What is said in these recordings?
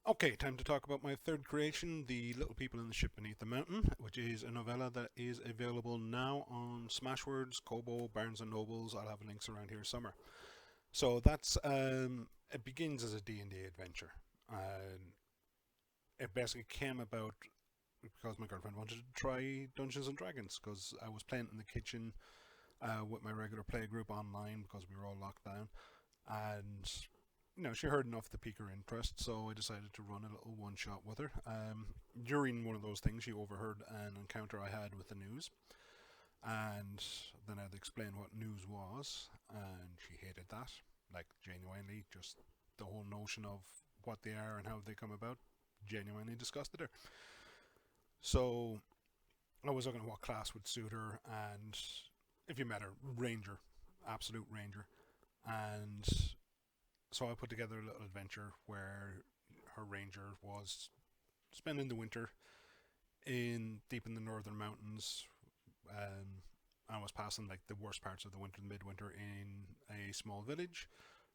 Okay, time to talk about my third creation, The Little People in the Ship Beneath the Mountain, which is a novella that is available now on Smashwords, Kobo, Barnes& and Nobles. I'll have links around here somewhere. So it begins as a D&D adventure. And it basically came about because my girlfriend wanted to try Dungeons and Dragons because I was playing in the kitchen with my regular play group online because we were all locked down. And she heard enough to pique her interest, so I decided to run a little one shot with her. During one of those things, she overheard an encounter I had with the news, and then I'd explain what news was, and she hated that. Like, genuinely, just the whole notion of what they are and how they come about genuinely disgusted her. So I was looking at what class would suit her, and if you met her, Ranger, absolute Ranger. And so I put together a little adventure where her ranger was spending the winter in deep in the northern mountains, and was passing like the worst parts of the winter, midwinter, in a small village.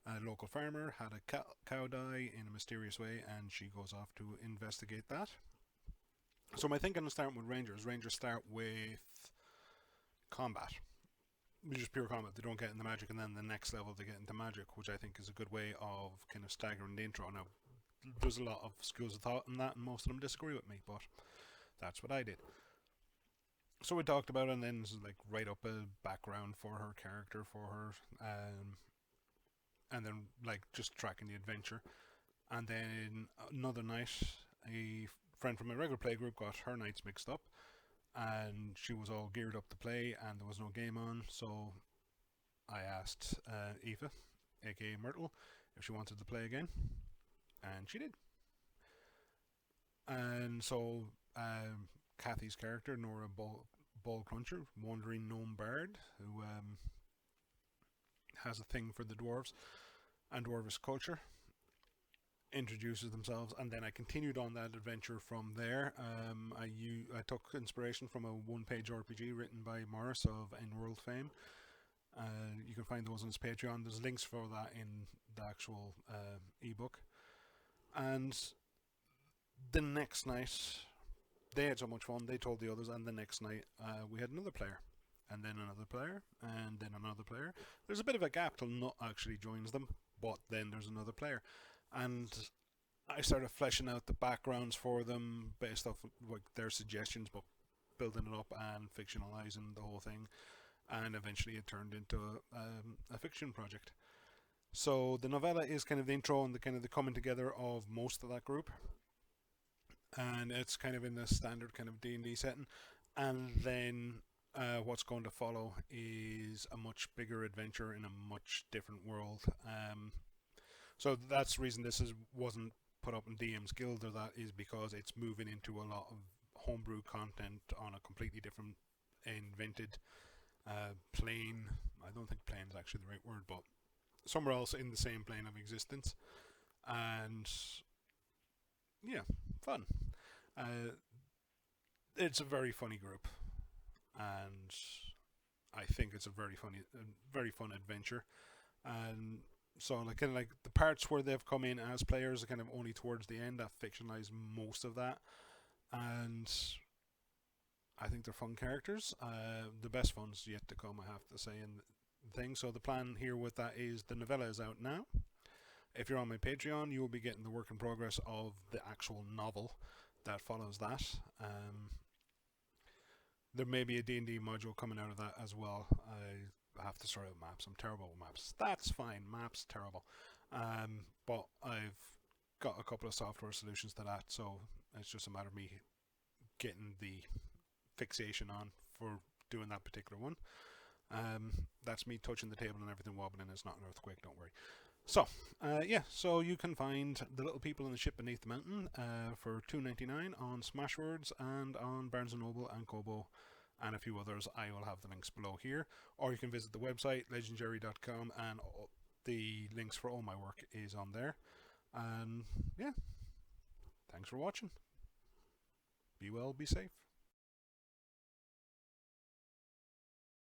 A local farmer had a cow die in a mysterious way, and she goes off to investigate that. So my thinking is starting with rangers. Rangers start with combat, just pure combat. They don't get into magic, and then the next level they get into magic, which I think is a good way of kind of staggering the intro. Now, there's a lot of schools of thought in that, and most of them disagree with me, but that's what I did. So we talked about it, and then like write up a background for her character, for her, and then like just tracking the adventure. And then another night, a friend from my regular play group got her nights mixed up, and she was all geared up to play, and there was no game on. So I asked Aoife, aka Myrtle, if she wanted to play again, and she did. And so Kathy's character, Nora Ball Cruncher, wandering gnome bard, who has a thing for the dwarves and dwarvish culture, introduces themselves, and then I continued on that adventure from there. I took inspiration from a one-page RPG written by Morris of N-World fame. You can find those on his Patreon. There's links for that in the actual ebook. And the next night, they had so much fun. They told the others, and the next night we had another player, and then another player, and then another player. There's a bit of a gap till Nut actually joins them, but then there's another player, and I started fleshing out the backgrounds for them based off like their suggestions, but building it up and fictionalizing the whole thing, and eventually it turned into a fiction project. So the novella is kind of the intro and the kind of the coming together of most of that group, and it's kind of in the standard kind of D&D setting. And then what's going to follow is a much bigger adventure in a much different world. So that's the reason wasn't put up in DM's Guild, or that is because it's moving into a lot of homebrew content on a completely different invented plane. I don't think plane is actually the right word, but somewhere else in the same plane of existence. And yeah, fun. Uh, it's a very funny group, and I think it's a very fun adventure. And so, like, kind of like the parts where they've come in as players are kind of only towards the end. I've fictionalized most of that, and I think they're fun characters. The best fun's yet to come, I have to say, in the thing. So the plan here with that is the novella is out now. If you're on my Patreon, you will be getting the work in progress of the actual novel that follows that. There may be a D&D module coming out of that as well. I have to sort out maps. I'm terrible with maps. That's fine. Maps, terrible. But I've got a couple of software solutions to that, so it's just a matter of me getting the fixation on for doing that particular one. That's me touching the table and everything wobbling. It's not an earthquake, don't worry. So, so you can find The Little People in the Ship Beneath the Mountain for $2.99 on Smashwords and on Barnes & Noble and Kobo and a few others. I will have the links below here. Or you can visit the website, legendary.com, and the links for all my work is on there. And yeah, thanks for watching. Be well, be safe.